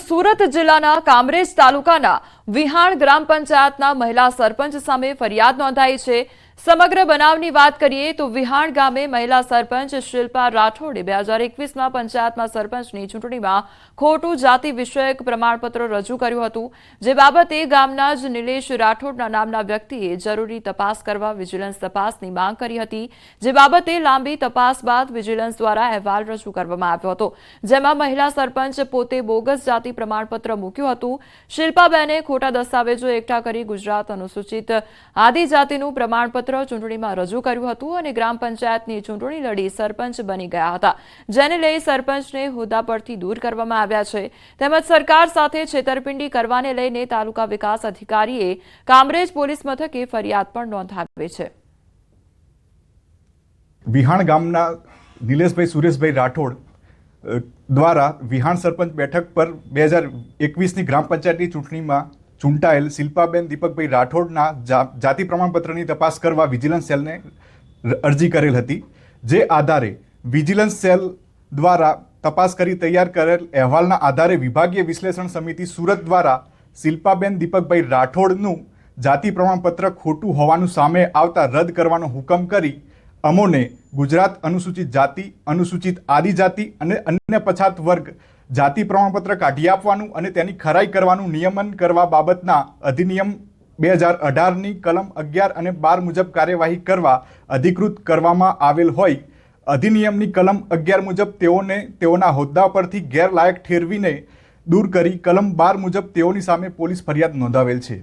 સુરત જિલ્લાના કામરેજ તાલુકાના વિહાણ ગ્રામ પંચાયતના મહિલા સરપંચ સામે ફરિયાદ નોંધાઈ છે। સમગ્ર બનાવની વાત કરીએ તો વિહાણ ગામે મહિલા સરપંચ શિલ્પા રાઠોડે 2021માં પંચાયતમાં સરપંચની ચૂંટણીમાં ખોટું જાતિ વિષયક પ્રમાણપત્ર રજૂ કર્યું હતું, જે બાબતે ગામના જ નિલેશ રાઠોડના નામના વ્યક્તિએ જરૂરી તપાસ કરવા વિજિલન્સ તપાસની માંગ કરી હતી, જે બાબતે લાંબી તપાસ બાદ વિજિલન્સ દ્વારા અહેવાલ રજૂ કરવામાં આવ્યો હતો, જેમાં મહિલા સરપંચ પોતે બોગસ જાતિ પ્રમાણપત્ર મૂક્યું હતું। શિલ્પાબેને ખોટા દસ્તાવેજો એકઠા કરી ગુજરાત અનુસૂચિત આદિજાતિનું પ્રમાણપત્ર ચૂંટણીમાં રજૂ કર્યું હતું અને ગ્રામ પંચાયતની ચૂંટણી લડી સરપંચ બની ગયા હતા, જેને લઈ સરપંચને હોદ્દા પરથી દૂર કરવામાં આવ્યા છે। તેમજ સરકાર સાથે છેતરપિંડી કરવાને લઈને તાલુકા વિકાસ અધિકારીએ કામરેજ પોલીસ મથકે ફરિયાદ પણ નોંધાવી છે। વિહાણ ગામના નિલેશભાઈ સુરેશભાઈ રાઠોડ દ્વારા વિહાણ સરપંચ બેઠક પર 2021ની ગ્રામ પંચાયતની ચૂંટણીમાં ચૂંટાયેલ શિલ્પાબેન દીપકભાઈ રાઠોડના જાતિ પ્રમાણપત્રની તપાસ કરવા વિજિલન્સ સેલને અરજી કરેલ હતી, જે આધારે વિજિલન્સ સેલ દ્વારા તપાસ કરી તૈયાર કરેલ અહેવાલના આધારે વિભાગીય વિશ્લેષણ સમિતિ સુરત દ્વારા શિલ્પાબેન દીપકભાઈ રાઠોડનું જાતિ પ્રમાણપત્ર ખોટું હોવાનું સામે આવતા રદ કરવાનો હુકમ કરી અમોને ગુજરાત અનુસૂચિત જાતિ, અનુસૂચિત આદિજાતિ અને અન્ય પછાત વર્ગ જાતિ પ્રમાણપત્ર કાઢી આપવાનું અને તેની ખરાઈ કરવાનું નિયમન કરવા બાબતના અધિનિયમ 2018ની કલમ 11 અને 12 મુજબ કાર્યવાહી કરવા અધિકૃત કરવામાં આવેલ હોય અધિનિયમની કલમ 11 મુજબ તેઓને તેઓના હોદ્દા પરથી ગેરલાયક ઠેરવીને દૂર કરી કલમ 12 મુજબ તેઓની સામે પોલીસ ફરિયાદ નોંધાવેલ છે।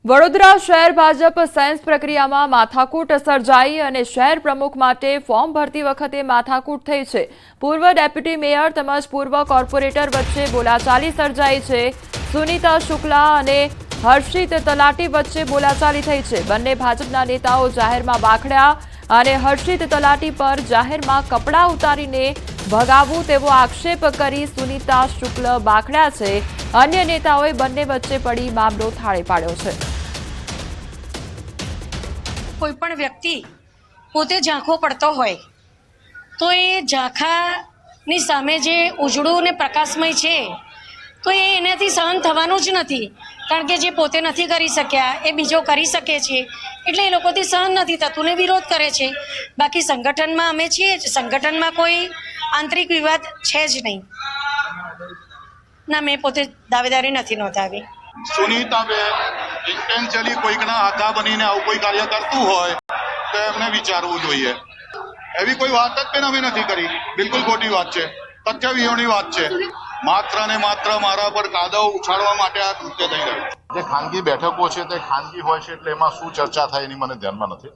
વડોદરા શહેર ભાજપ સાયન્સ પ્રક્રિયામાં માથાકૂટ સર્જાઈ અને શહેર પ્રમુખ માટે ફોર્મ ભરતી વખતે માથાકૂટ થઈ છે। પૂર્વ ડેપ્યુટી મેયર તેમજ પૂર્વ કોર્પોરેટર વચ્ચે બોલાચાલી સર્જાઈ છે। સુનીતા શુક્લા અને હર્ષિત તલાટી વચ્ચે બોલાચાલી થઈ છે। બંને ભાજપના નેતાઓ જાહેરમાં બાખડ્યા અને હર્ષિત તલાટી પર જાહેરમાં કપડાં ઉતારીને ભગાવવું તેવો આક્ષેપ કરી સુનીતા શુક્લ બાખડ્યા છે। અન્ય નેતાઓએ બંને વચ્ચે પડી મામલો થાળે પાડ્યો છે। કોઈપણ વ્યક્તિ પોતે ઝાંખો પડતો હોય તો એ ઝાંખાની સામે જે ઉજળું ને પ્રકાશમય છે તો એનાથી સહન થવાનું જ નથી, કારણ કે જે પોતે નથી કરી શક્યા એ બીજો કરી શકે છે, એટલે એ લોકોથી સહન નથી થતું ને વિરોધ કરે છે। બાકી સંગઠનમાં અમે છીએ જ, સંગઠનમાં કોઈ આંતરિક વિવાદ છે જ નહીં। ના, મેં પોતે દાવેદારી નથી નોંધાવી। સુનીતાબેન ઇન્ટેન્શનલી કોઈકના આધા બનીને આવું કોઈ કાર્ય કરતું હોય તો એમને વિચારવું જોઈએ। એવી કોઈ વાત જ બેન અમે નથી કરી, બિલકુલ ખોટી વાત છે, તથ્ય વિહોણી વાત છે। માત્ર ને માત્ર મારા પર કાદવ ઉછાળવા માટે આ કૃત્ય થઈ રહ્યું છે। જે ખાનગી બેઠકો છે તે ખાનગી હોય છે, એટલે એમાં શું ચર્ચા થાય એની મને ધ્યાનમાં નથી।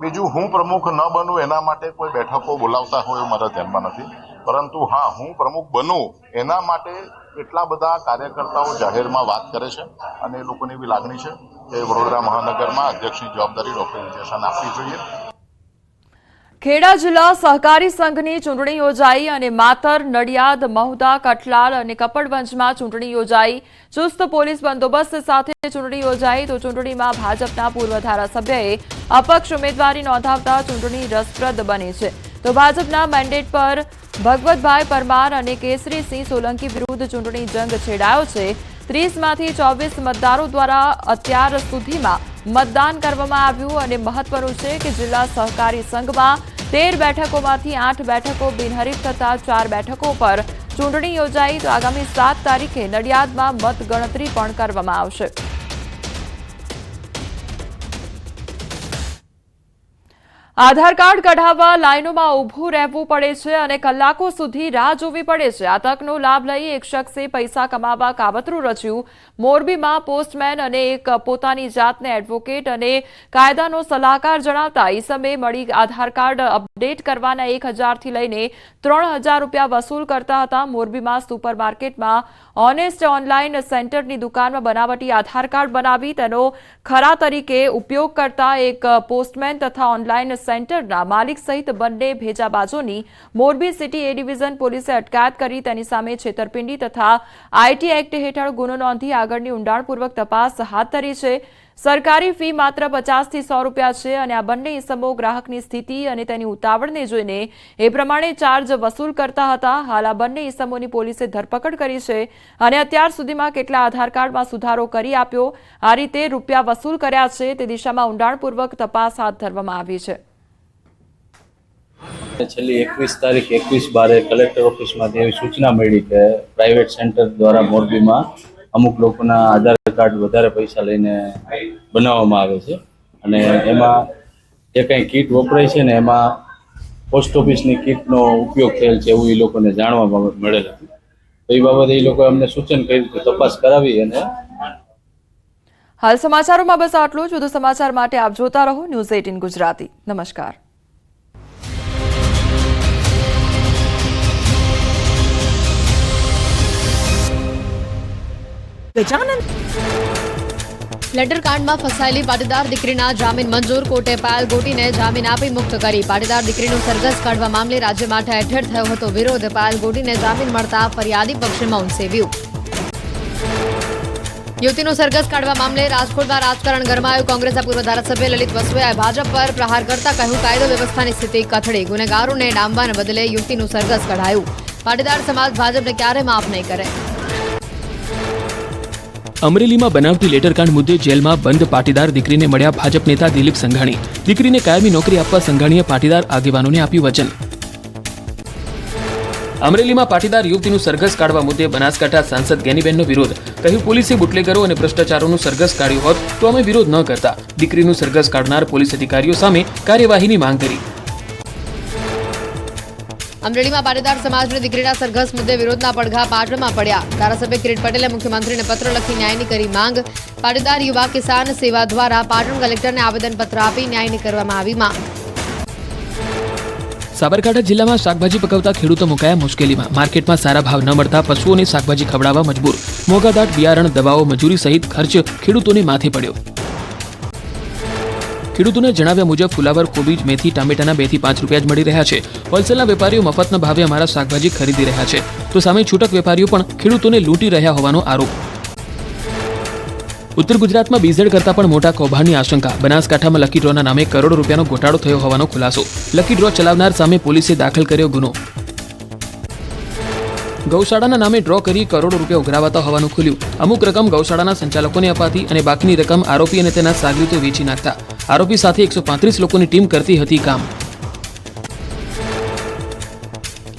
બીજું, હું પ્રમુખ ન બનું એના માટે કોઈ બેઠકો બોલાવતા હોય એવું મારા ધ્યાનમાં નથી, પરંતુ હા, હું પ્રમુખ બનું એના માટે એટલા બધા કાર્યકર્તાઓ જાહેરમાં વાત કરે છે અને એ લોકોની એવી લાગણી છે કે વડોદરા મહાનગરમાં અધ્યક્ષની જવાબદારી ડોક્ટર વિજયશાન આપવી જોઈએ। ખેડા જિલ્લા સહકારી સંઘની ચૂંટણી યોજાઈ અને માતર, નડિયાદ, મહુધા, કઠલાલ અને કપડવંજમાં ચૂંટણી યોજાઈ। ચુસ્ત પોલીસ બંદોબસ્ત સાથે ચૂંટણી યોજાઈ તો ચૂંટણીમાં ભાજપના પૂર્વ ધારાસભ્યએ અપક્ષ ઉમેદવારી નોંધાવતા ચૂંટણી રસપ્રદ બની છે, તો ભાજપના મેન્ડેટ પર ભગવતભાઈ પરમાર અને કેસરીસિંહ સોલંકી વિરુદ્ધ ચૂંટણી જંગ છેડાયો છે। 30માંથી 24 મતદારો દ્વારા અત્યાર સુધીમાં મતદાન કરવામાં આવ્યું અને મહત્વનું છે કે જિલ્લા સહકારી સંઘમાં 13 બેઠકોમાંથી 8 બેઠકો બિનહરીફ થતા 4 બેઠકો પર ચૂંટણી યોજાઈ તો આગામી 7 તારીખે નડિયાદમાં મતગણતરી પણ કરવામાં આવશે। આધાર કાર્ડ કઢાવવા લાઇનોમાં ઊભું રહેવું પડે છે અને કલાકો સુધી રાહ જોવી પડે છે। આ તકનો લાભ લઈ એક શખ્સે પૈસા કમાવા કાવતરું રચ્યું। મોરબીમાં પોસ્ટમેન અને એક પોતાની જાતને એડવોકેટ અને કાયદાનો સલાહકાર જણાવતા ઈસમે મળી આધાર કાર્ડ અપડેટ કરવાના 1000થી લઈને 3000 રૂપિયા વસૂલ કરતા હતા। મોરબીમાં સુપરમાર્કેટમાં ઓનેસ્ટ ઓનલાઈન સેન્ટરની દુકાનમાં બનાવટી આધાર કાર્ડ બનાવી તેનો ખરા તરીકે ઉપયોગ કરતા એક પોસ્ટમેન તથા ઓનલાઈન સેન્ટરના માલિક સહિત બંને ભેજાબાજોની મોરબી સિટી એ ડિવિઝન પોલીસે અટકાયત કરી તેની સામે છેતરપિંડી તથા આઈટી એક્ટ હેઠળ ગુનો નોંધી આગળની ઊંડાણપૂર્વક તપાસ હાથ ધરી છે। સરકારી ફી માત્ર 50 થી 100 રૂપિયા છે અને આ બંને ઇસમો ગ્રાહકની સ્થિતિ અને તેની ઉતાવળને જોઈને એ પ્રમાણે ચાર્જ વસૂલ કરતા હતા. હાલ આ બંને ઇસમોની પોલીસે ધરપકડ કરી છે અને અત્યાર સુધીમાં કેટલા આધાર કાર્ડમાં સુધારો કરી આપ્યો, આ રીતે રૂપિયા વસૂલ કર્યા છે તે દિશામાં ઊંડાણપૂર્વક તપાસ હાથ ધરવામાં આવી છે. છેલ્લી 21 તારીખ 21/12 કલેક્ટર ઓફિસમાંથી એવી સૂચના મળી કે પ્રાઇવેટ સેન્ટર દ્વારા મોરબીમાં અમુક લોકોના આધાર કાર્ડ વધારે પૈસા લઈને બનાવવામાં આવે છે અને એમાં જે કંઈ કીટ વપરાય છે ને એમાં પોસ્ટ ઓફિસની કીટનો ઉપયોગ થયેલ છે એવું એ લોકોને જાણવા મળેલ હતું. તો એ બાબતે એ લોકોએ અમને સૂચન કર્યું કે તપાસ કરાવી અને હાલ સમાચારોમાં બસ આટલું જ. વધુ સમાચાર માટે આપ જોતા રહો ન્યૂઝ 18 ગુજરાતી. નમસ્કાર. લેટર કાંડમાં ફસાયેલી પાટીદાર દીકરીના જામીન મંજૂર. કોર્ટે પાયલ ગોટીને જામીન આપી મુક્ત કરી. પાટીદાર દીકરીનું સરઘસ કાઢવા મામલે રાજ્યમાં ઠેર ઠેર થયો હતો વિરોધ. પાયલ ગોટીને જામીન મળતા ફરિયાદી પક્ષે મૌન સેવ્યું. યુવતીનું સરઘસ કાઢવા મામલે રાજકોટમાં રાજકારણ ગરમાયું. કોંગ્રેસના પૂર્વ ધારાસભ્ય લલિત વસોયાએ ભાજપ પર પ્રહાર કરતા કહ્યું કાયદો વ્યવસ્થાની સ્થિતિ કથળી. ગુનેગારોને ડામવાને બદલે યુવતીનું સરઘસ કઢાયું. પાટીદાર સમાજ ભાજપને ક્યારે માફ નહીં કરે. અમરેલીમાં બનાવટી લેટરકાંડ મુદ્દે જેલમાં બંધ પાટીદાર દીકરીને મળ્યા ભાજપ નેતા દિલીપ સંઘાણી. દીકરીને કાયમી નોકરી આપવા સંઘાણીએ પાટીદાર આગેવાનોને આપ્યું વચન. અમરેલીમાં પાટીદાર યુવતીનું સરઘસ કાઢવા મુદ્દે બનાસકાંઠા સાંસદ ગેનીબેનનો વિરોધ. કહ્યું પોલીસે બુટલેગરો અને ભ્રષ્ટાચારોનું સરઘસ કાઢ્યું હોત તો અમે વિરોધ ન કરતા. દીકરીનું સરઘસ કાઢનાર પોલીસ અધિકારીઓ સામે કાર્યવાહીની માંગ કરી. અમરેલીમાં પાટીદાર સમાજની દીકરીના સરઘસ મુદ્દે વિરોધના પડઘા પાટણમાં પડ્યા. ધારાસભ્ય કિરીટ પટેલે મુખ્યમંત્રીને પત્ર લખી ન્યાયની કરી માંગ. પાટીદાર યુવા કિસાન સેવા દ્વારા પાટણ કલેક્ટરને આવેદનપત્ર આપી ન્યાયની કરવામાં આવી માંગ. સાબરકાંઠા જિલ્લામાં શાકભાજી પકવતા ખેડૂતો મુકાયા મુશ્કેલીમાં. માર્કેટમાં સારા ભાવ ન મળતા પશુઓને શાકભાજી ખવડાવવા મજબૂર. મોંઘાદાટ બિયારણ, દવાઓ, મજૂરી સહિત ખર્ચ ખેડૂતોને માથે પડ્યો. ખેડૂતોના જણાવ્યા મુજબ ફુલાવર, કોબીજ, મેથી, ટામેટાના 2 થી 5 રૂપિયા જ મળી રહ્યા છે. હોલસેલના વેપારીઓ મફતના ભાવે અમારા શાકભાજી ખરીદી રહ્યા છે તો સામે છૂટક વેપારીઓ પણ ખેડૂતોને લૂંટી રહ્યા હોવાનો આરોપ. ઉત્તર ગુજરાતમાં બીઝેડ કરતા પણ મોટા કૌભાંડની આશંકા. બનાસકાંઠામાં લકી ડ્રોના નામે કરોડો રૂપિયાનો ગોટાળો થયો હોવાનો ખુલાસો. લકી ડ્રો ચલાવનાર સામે પોલીસે દાખલ કર્યો ગુનો. ગૌશાળાના નામે ડ્રો કરી કરોડો રૂપિયા ઉઘરાવાતા હોવાનું ખુલ્યું. અમુક રકમ ગૌશાળાના સંચાલકોને અપાતી અને બાકીની રકમ આરોપી અને તેના સાગરીતો વેચી નાખતા. આરોપી સાથે 135 લોકોની ટીમ કરતી હતી કામ.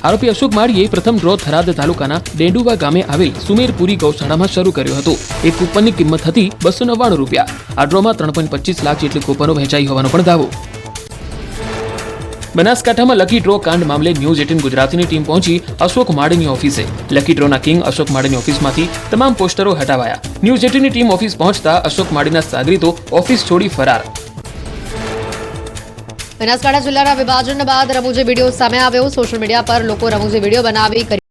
આરોપી અશોક માળીએ પ્રથમ ડ્રો થરાદ તાલુકાના ડેંડુવા ગામે આવેલ સુમેરપુરી ગૌશાળામાં શરૂ કર્યો હતો. એક કૂપનની કિંમત હતી 299 રૂપિયા. આ ડ્રોમાં 3.25 લાખ જેટલી કૂપનો વહેંચાઈ હોવાનો પણ દાવો. બનાસકાંઠામાં લકી ડ્રો કાંડ મામલે ન્યૂઝ 18 ગુજરાતીની ટીમ પહોંચી અશોક માળીની ઓફિસે. લકી ડ્રોના કિંગ અશોક માળીની ઓફિસમાંથી તમામ પોસ્ટરો હટાવાયા. ન્યૂઝ 18ની ટીમ ઓફિસ પહોંચતા અશોક માળીના સાગરીતો ઓફિસ છોડી ફરાર. બનાસકાંઠા જિલ્લાના વિભાજન બાદ રમૂજી વિડીયો સામે આવ્યો. સોશિયલ મીડિયા પર લોકો રમૂજી વિડીયો બનાવી